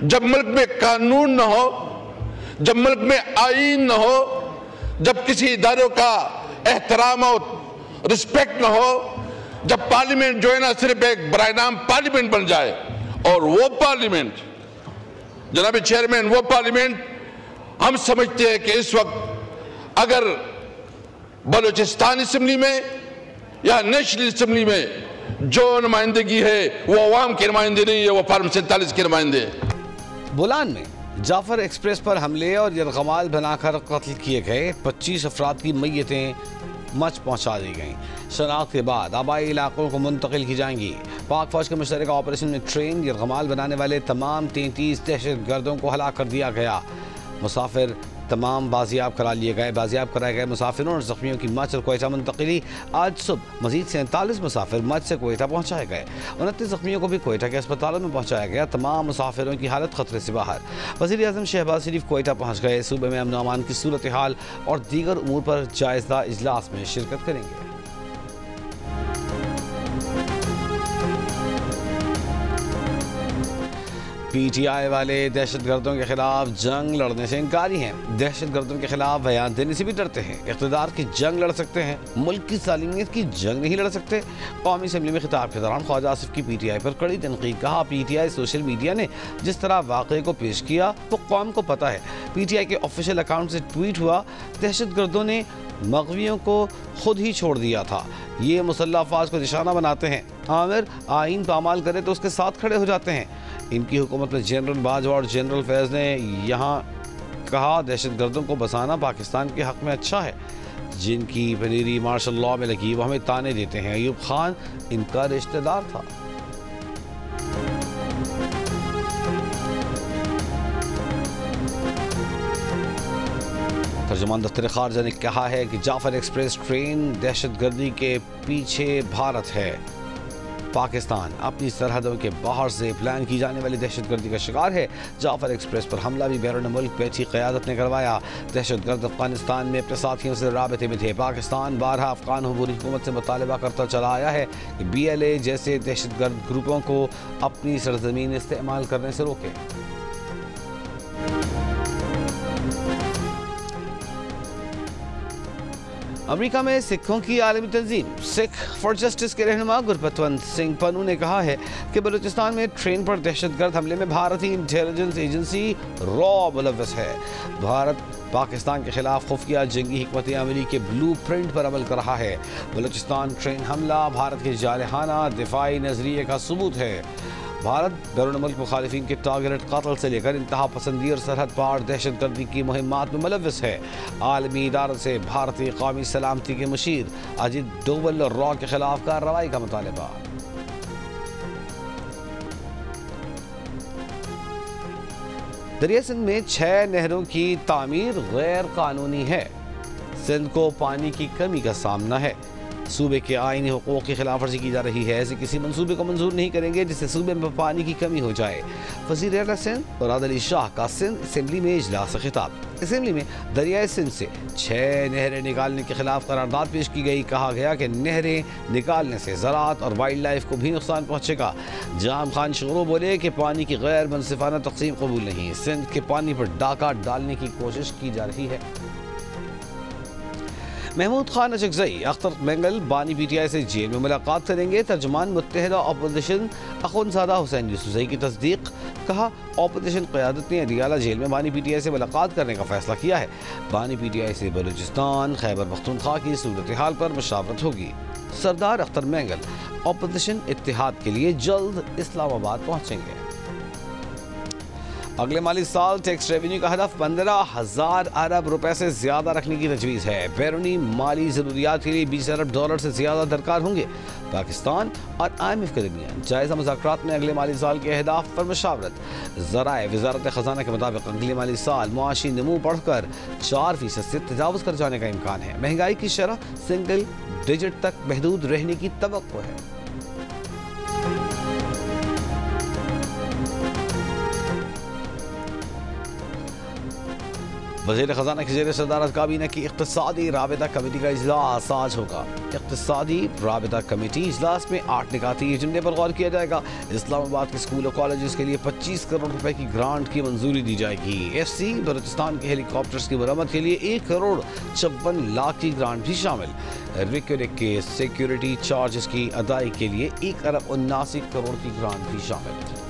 जब मुल्क में कानून न हो, जब मुल्क में आईन न हो, जब किसी इदारों का एहतराम और रिस्पेक्ट न हो, जब पार्लियामेंट जो है ना सिर्फ एक बराए नाम पार्लियामेंट बन जाए, और वो पार्लियामेंट जनाब चेयरमैन, वो पार्लियामेंट हम समझते हैं कि इस वक्त अगर बलूचिस्तान असम्बली में या नेशनल असम्बली में जो नुमाइंदगी है वो अवाम की नुमाइंदगी नहीं है, वो फार्म 47 के नुमाइंदे है। बोलान में जाफर एक्सप्रेस पर हमले और यरगमाल बनाकर कत्ल किए गए 25 अफराद की मैयतें मच पहुंचा दी गईं। शनाख्त के बाद आबाई इलाकों को मुंतकिल की जाएंगी। पाक फौज के मुश्तरका ऑपरेशन में ट्रेन यरगमाल बनाने वाले तमाम 33 दहशत गर्दों को हलाक कर दिया गया। मुसाफिर तमाम बाजियाब करा लिए गए। बाजियाब कराए गए मुसाफिरों और जख्मियों की मच और कोयटा मुंतकिली। आज सुबह मजीद 47 मुसाफिर मच से कोयटा पहुँचाए गए। 29 जख्मियों को भी कोयटा के अस्पतालों में पहुँचाया गया। तमाम मुसाफिरों की हालत खतरे से बाहर। वज़ीर आज़म शहबाज शरीफ कोयटा पहुँच गए। सूबे में अमन और अमान की सूरत हाल और दीगर उमूर पर जायज़ा इजलास में शिरकत करेंगे। PTI वाले दहशत गर्दों के खिलाफ जंग लड़ने से इनकारी हैं। दहशत गर्दों के खिलाफ बयान देने से भी डरते हैं। इक़्तिदार की जंग लड़ सकते हैं, मुल्क की सालिमियत की जंग नहीं लड़ सकते। कौमी असम्बली में खिताब के दौरान ख्वाजा आसिफ की PTI पर कड़ी तनकीद। कहा PTI सोशल मीडिया ने जिस तरह वाक़े को पेश किया वो कौम को पता है। PTI के ऑफिशियल अकाउंट से ट्वीट हुआ, दहशत गर्दों ने मग़वियों को खुद ही छोड़ दिया था। ये मुसल्लह अफवाज को निशाना बनाते हैं। आमिर आइन पामाल करे तो उसके साथ खड़े हो जाते हैं। इनकी हुकूमत में जनरल बाजवा और जनरल फैज़ ने यहाँ कहा दहशत गर्दों को बसाना पाकिस्तान के हक़ में अच्छा है। जिनकी पनीरी मार्शल लॉ में लगी वो हमें ताने देते हैं। अयूब खान इनका रिश्तेदार था। तर्जुमान दफ्तर खारजा ने कहा है कि जाफर एक्सप्रेस ट्रेन दहशत गर्दी के पीछे भारत है। पाकिस्तान अपनी सरहदों के बाहर से प्लान की जाने वाली दहशत गर्दी का शिकार है। जाफर एक्सप्रेस पर हमला भी बैरून मुल्क बैठी क़यादत ने करवाया। दहशत गर्द अफगानिस्तान में अपने साथियों से राबते में थे। पाकिस्तान बारहा अफगान अबूरी हुकूमत से मुतालबा करता चला आया है कि BLA जैसे दहशत गर्द ग्रुपों को अपनी सरजमीन इस्तेमाल करने से रोके। अमेरिका में सिखों की आलमी तंजीम सिख फॉर जस्टिस के रहनुमा गुरपतवंत सिंह पन्नू ने कहा है कि बलूचिस्तान में ट्रेन पर दहशतगर्द हमले में भारतीय इंटेलिजेंस एजेंसी रॉ मुलव्वस है। भारत पाकिस्तान के खिलाफ खुफिया जंगी हिकमत अमली के ब्लू प्रिंट पर अमल कर रहा है। बलूचिस्तान ट्रेन हमला भारत के जारहाना दिफाई नजरिए का सबूत है। भारत बैरून मुल्क मुखालिफिन के टारगेट कत्ल से लेकर इंतहा पसंदी और सरहद पार दहशत गर्दी की मुहिमात में मुलव्वस है। आलमी इदारों से भारतीय कौमी सलामती के मुशीर अजित डोवल और रॉ के खिलाफ कार्रवाई का मुतालबा। दरिया सिंध में 6 नहरों की तामीर गैर कानूनी है। सिंध को पानी की कमी का सामना है। सूबे के आईनी हुकूक की खिलाफ वर्जी की जा रही है। ऐसे किसी मंसूबे को मंजूर नहीं करेंगे जिससे सूबे में पानी की कमी हो जाए। वज़ीर आला सिंध मुराद अली शाह का सिंध असम्बली में इजलास खिताब। असम्बली में दरियाए सिंध से 6 नहरें निकालने के खिलाफ करारदाद पेश की गई। कहा गया कि नहरें निकालने से ज़राअत और वाइल्ड लाइफ को भी नुकसान पहुँचेगा। जाम खान शुरू बोले कि पानी की गैर मुनसिफाना तकसीम कबूल नहीं। सिंध के पानी पर डाका डालने की कोशिश की जा रही है। महमूद खान अशकज़ई अख्तर मेंगल बानी PTI से जेल में मुलाकात करेंगे। तर्जुमान मुत्तहिदा अपोजिशन अखुनज़ादा हुसैन यूसुफ़ज़ई की तस्दीक। कहा अपोजिशन क़यादत ने अदियाला जेल में बानी PTI से मुलाकात करने का फैसला किया है। बानी PTI से बलूचिस्तान खैबर पख्तूनख्वा की सूरत हाल पर मुशावरत होगी। सरदार अख्तर मेंगल अपोजिशन इत्तेहाद के लिए जल्द इस्लामाबाद पहुँचेंगे। अगले माली साल टैक्स रेवेन्यू का हदफ 15,000 अरब रुपए से ज्यादा रखने की तजवीज़ है। बैरूनी माली ज़रूरियात के लिए 20 अरब डॉलर से ज्यादा दरकार होंगे। पाकिस्तान और IMF के दरमियान जायज़ा मुज़ाकरात में अगले माली साल के अहदाफ पर मशावरत। ज़राए वज़ारत ख़ज़ाना के मुताबिक अगले माली साल मुआशी नमू बढ़कर 4% से तजावुज़ कर जाने का इम्कान है। महंगाई की शरह सिंगल डिजिट तक महदूद रहने की तवक्को है। वज़ीर ख़ज़ाना की ज़ेर सदारत काबीना की इक़्तिसादी राबिता कमेटी का इजलास आज होगा। इक़्तिसादी राबिता कमेटी इजलास में 8 निकाती एजेंडे पर गौर किया जाएगा। इस्लामाबाद के स्कूल और कॉलेज के लिए 25 करोड़ रुपए की ग्रांट की मंजूरी दी जाएगी। FC बलूचिस्तान के हेलीकॉप्टर्स की मरम्मत के लिए 1 करोड़ 54 लाख की ग्रांट भी शामिल। रिक्यूरिक के सिक्योरिटी चार्जेस की अदाई के लिए 1 अरब 79 करोड़ की ग्रांट भी शामिल।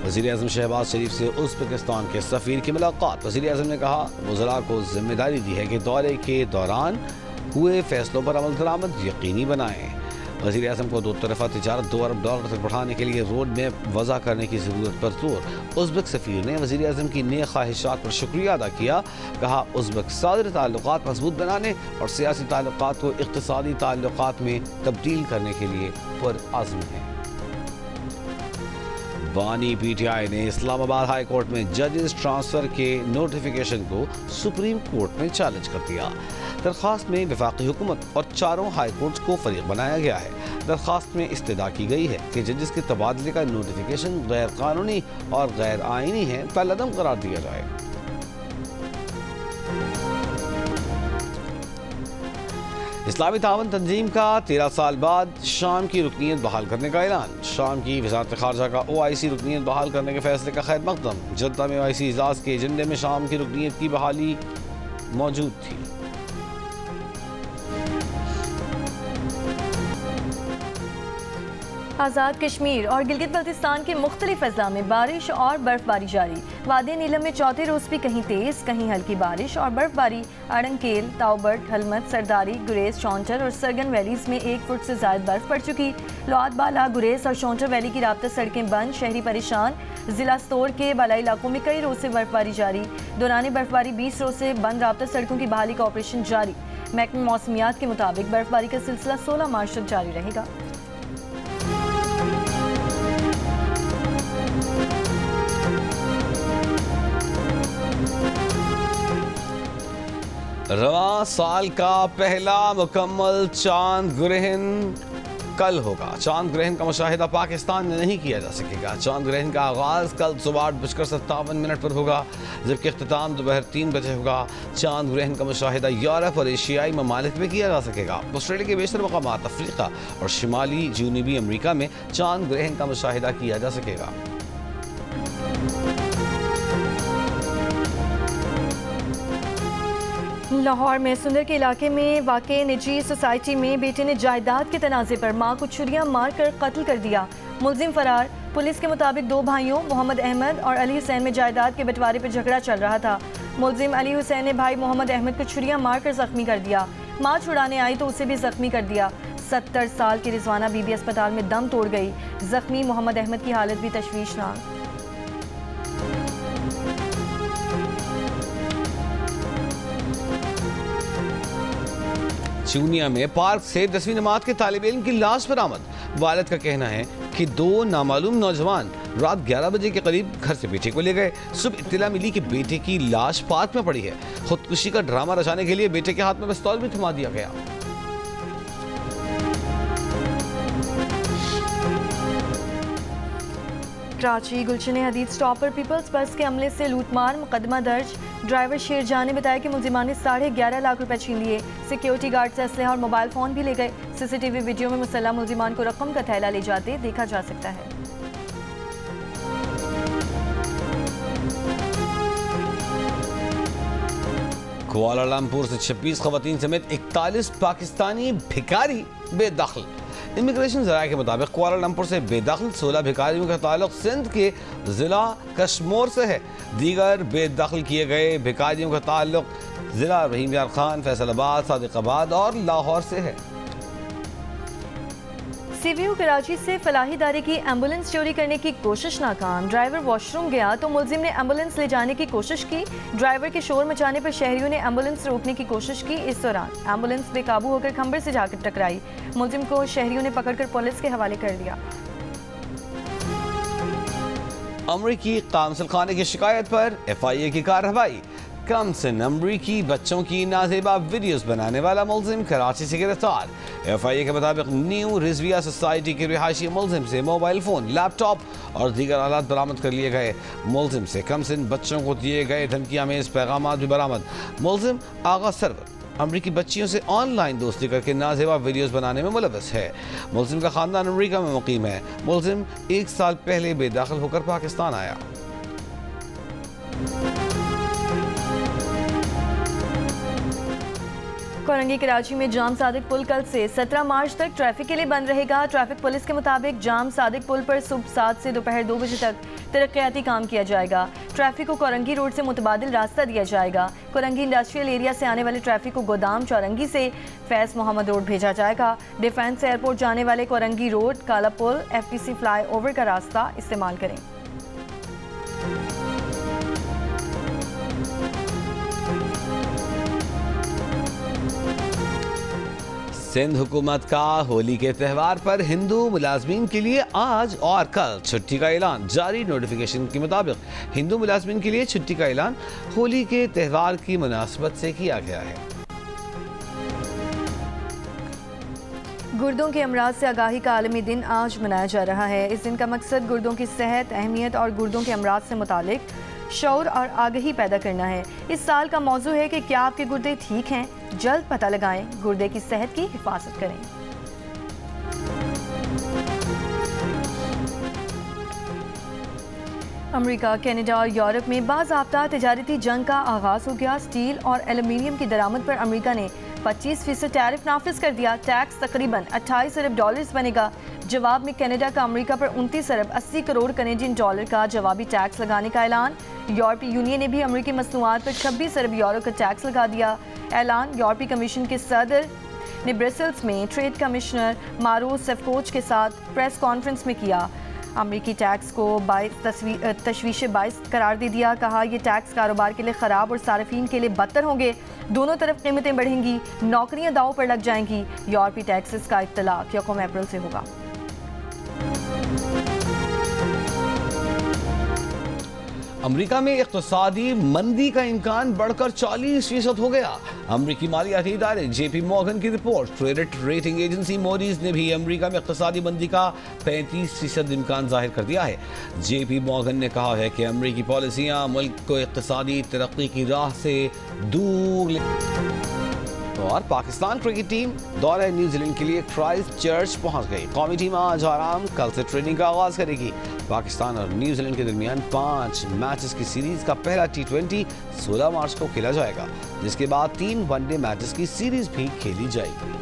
वज़ीर-ए-आज़म शहबाज शरीफ से उज़्बेकिस्तान के सफ़ीर की मुलाकात। वज़ीर-ए-आज़म ने कहा वज़रा को जिम्मेदारी दी है कि दौरे के दौरान हुए फैसलों पर अमल दरामद यकीनी बनाएं। वज़ीर-ए-आज़म को 2 तरफ़ा तिजारत $2 अरब तक बढ़ाने के लिए रोड मैप वज़ा करने की ज़रूरत पर जोर। उज़्बेक सफ़ीर ने वज़ीर-ए-आज़म की नेक ख्वाहिशात पर शुक्रिया अदा किया। कहा उज़्बेक सादरी ताल्लुकात मजबूत बनाने और सियासी ताल्लुकात को इक़्तिसादी ताल्लुकात में तब्दील करने के लिए पुरअज़्म है। बानी PTI ने इस्लामाबाद हाई कोर्ट में जजेस ट्रांसफर के नोटिफिकेशन को सुप्रीम कोर्ट में चैलेंज कर दिया। दरख्वास्त में वफाकी हुकूमत और 4 हाई कोर्ट्स को फरीक बनाया गया है। दरख्वास्त में इस्तदा की गई है कि जजेस के तबादले का नोटिफिकेशन गैर कानूनी और गैर आईनी है, कलअदम करार दिया जाए। इस्लामी तावन तंजीम का 13 साल बाद शाम की रुकनीत बहाल करने का ऐलान। शाम की वज़ारत ख़ारजा का OIC रुकनीत बहाल करने के फैसले का खैर मकदम। जद्दा में OIC इजलास के एजेंडे में शाम की रुकनीत की बहाली मौजूद थी। आज़ाद कश्मीर और गिलगित बल्तिस्तान के मुख्तलिफ अज़ला में बारिश और बर्फबारी जारी। वादी नीलम में चौथे रोज़ भी कहीं तेज़ कहीं हल्की बारिश और बर्फबारी। अड़ंकेल, ताउबट, हलमत, सरदारी, गुरेज, शौंटर और सरगन वैलीज में 1 फुट से ज़ायद बर्फ पड़ चुकी। लौत बाला, गुरेज और शौंटर वैली की राब्ता सड़कें बंद, शहरी परेशान। जिला स्तोर के बालाई इलाकों में कई रोज़ से बर्फबारी जारी। दौरान बर्फबारी 20 रोज़ से बंद राब्ता सड़कों की बहाली का ऑपरेशन जारी। महकमा मौसमियात के मुताबिक बर्फबारी का सिलसिला 16 मार्च तक जारी रहेगा। रवां साल का पहला मुकम्मल चांद ग्रहण कल होगा। चांद ग्रहण का मुशाहिदा पाकिस्तान में नहीं किया जा सकेगा। चांद ग्रहण का आगाज़ कल सुबह 8:57 पर होगा, जबकि इख्तिताम दोपहर 3 बजे होगा। चांद ग्रहण का मुशाहिदा यूरोप और एशियाई ममालिक में किया जा सकेगा। ऑस्ट्रेलिया के बेशतर मकामात, अफ्रीका और शिमाली जनूबी अमरीका में चांद ग्रहण का मुशाहिदा किया जा सकेगा। लाहौर में सुंदर के इलाके में वाक़े निजी सोसाइटी में बेटे ने जायदाद के तनाज़े पर मां को छुरियां मारकर कत्ल कर दिया। मुलजिम फरार। पुलिस के मुताबिक 2 भाइयों मोहम्मद अहमद और अली हुसैन में जायदाद के बंटवारे पर झगड़ा चल रहा था। मुलजिम अली हुसैन ने भाई मोहम्मद अहमद को छुरियां मारकर जख्मी कर दिया। मां छुड़ाने आई तो उसे भी जख्मी कर दिया। 70 साल की रिजवाना बीबी अस्पताल में दम तोड़ गई। जख्मी मोहम्मद अहमद की हालत भी तशवीशनाक। चूनिया में पार्क से 10वीं जमात के तालिब इल्म की लाश बरामद। वालिद का कहना है कि 2 नामालूम नौजवान रात 11 बजे के करीब घर से बेटे को ले गए। सुबह इत्तला मिली कि बेटे की लाश पार्क में पड़ी है। खुदकुशी का ड्रामा रचाने के लिए बेटे के हाथ में पिस्तौल भी थमा दिया गया। कराची गुलशन हदीद स्टॉप पर पीपल्स बस के अमले से लूटमार, मुकदमा दर्ज। ड्राइवर शेरजान ने बताया कि मुलजिमान ने 11.5 लाख रुपए छीन लिए। सिक्योरिटी गार्ड से असलहा और मोबाइल फोन भी ले गए। CCTV वीडियो में मुसल्लह मुलजिमान को रकम का थैला ले जाते देखा जा सकता है। कुआलालंपुर से 26 खवातीन समेत 41 पाकिस्तानी भिखारी बेदखल। इमिग्रेशन ज़राए के मुताबिक कुआलालंपुर से बेदखल 16 भिखारियों का ताल्लुक सिंध के ज़िला कश्मोर से है। दीगर बेदखल किए गए भिखारियों का ताल्लुक ज़िला रहीम यार खान, फैसलाबाद, सादिकाबाद और लाहौर से है। CVU कराची से फलाही इदारे की एम्बुलेंस चोरी करने की कोशिश नाकाम। ड्राइवर वॉशरूम गया तो मुलजिम ने एम्बुलेंस ले जाने की कोशिश की। ड्राइवर के शोर मचाने पर शहरियों ने एम्बुलेंस रोकने की कोशिश की। इस दौरान एम्बुलेंस बेकाबू होकर खंबे से जाकर टकराई। मुलजिम को शहरियों ने पकड़कर पुलिस के हवाले कर दिया। अमरीकी काउंसिल खाने की शिकायत पर FIA की कार्रवाई। कमसन अमरीकी बच्चों की नाजेबा वीडियोस बनाने वाला मुलजिम कराची से गिरफ्तार। FIA के मुताबिक न्यू रिजविया सोसाइटी के रिहायशी मुलजिम से मोबाइल फोन, लैपटॉप और दीगर आलात बरामद कर लिए गए। मुलजिम से कमसन बच्चों को दिए गए धमकियामेज पैगाम भी बरामद। मुलजिम आगा सरवर अमरीकी बच्चियों से ऑनलाइन दोस्ती करके नाजेबा वीडियोस बनाने में मुलव्वस है। मुलजिम का खानदान अमरीका में मुकीम है। मुलजिम 1 साल पहले बेदखल होकर पाकिस्तान आया। कोरंगी कराची में जाम सादिक पुल कल से 17 मार्च तक ट्रैफिक के लिए बंद रहेगा। ट्रैफिक पुलिस के मुताबिक जाम सादिक पुल पर सुबह 7 से दोपहर 2 बजे तक तरक्याती काम किया जाएगा। ट्रैफिक को कोरंगी रोड से मुतबादिल रास्ता दिया जाएगा। कोरंगी इंडस्ट्रियल एरिया से आने वाले ट्रैफिक को गोदाम चौरंगी से फैज मोहम्मद रोड भेजा जाएगा। डिफेंस एयरपोर्ट जाने वाले कोरंगी रोड, काला पुल, FTC फ्लाई ओवर का रास्ता इस्तेमाल करें। सिंध हुकूमत का होली के त्यौहार पर हिंदू मुलाजमीन के लिए आज और कल छुट्टी का ऐलान जारी। नोटिफिकेशन के मुताबिक हिंदू मुलाजमीन के लिए छुट्टी का ऐलान होली के त्यौहार की मुनासबत से किया गया है। गुर्दों के अमराज से आगाही का आलमी दिन आज मनाया जा रहा है। इस दिन का मकसद गुर्दों की सेहत, अहमियत और गुर्दों के अमराज से मुतालिक शऊर और आगाही पैदा करना है। इस साल का मौजू है कि क्या आपके गुर्दे ठीक हैं? जल्द पता लगाएं, गुर्दे की सेहत की हिफाजत करें। अमेरिका, कनाडा और यूरोप में बाज़ाब्ता तिजारती जंग का आगाज हो गया। स्टील और एल्यूमीनियम की दरामद पर अमेरिका ने 25% टैरिफ नाफिज कर दिया। टैक्स तकरीबन 28 अरब डॉलर्स बनेगा। जवाब में कनाडा का अमेरिका पर 29 अरब 80 करोड़ कनेडियन डॉलर का जवाबी टैक्स लगाने का ऐलान। यूरोपीय यूनियन ने भी अमेरिकी मसनूआत पर 26 अरब यूरो का टैक्स लगा दिया। ऐलान यूरोपीय कमीशन के सदर ने ब्रसेल्स में ट्रेड कमिश्नर मारो सेफकोच के साथ प्रेस कॉन्फ्रेंस में किया। अमेरिकी टैक्स को तशवीश बाइस करार दे दिया। कहा यह टैक्स कारोबार के लिए ख़राब और सार्फिन के लिए बदतर होंगे। दोनों तरफ कीमतें बढ़ेंगी, नौकरियां दांव पर लग जाएंगी। यूरोपीय टैक्सेस का इत्तलाक 1 अप्रैल से होगा। अमेरिका में इक़्तिसादी मंदी का इम्कान बढ़कर 40% हो गया। अमेरिकी मालियाती इदारे JP मॉर्गन की report, credit rating agency Modi's ने भी अमेरिका में इक़्तिसादी मंदी का 35% इम्कान जाहिर कर दिया है। JP मॉर्गन ने कहा है कि अमेरिकी पॉलिसियां मुल्क को इक़्तिसादी तरक्की की राह से दूर और पाकिस्तान क्रिकेट टीम दौरे न्यूजीलैंड के लिए क्राइस्ट चर्च पहुंच गई। कौमी टीम आज आराम कल से ट्रेनिंग का आगाज करेगी। पाकिस्तान और न्यूजीलैंड के दरमियान 5 मैचेस की सीरीज का पहला T20 16 मार्च को खेला जाएगा, जिसके बाद 3 वनडे मैचेस की सीरीज भी खेली जाएगी।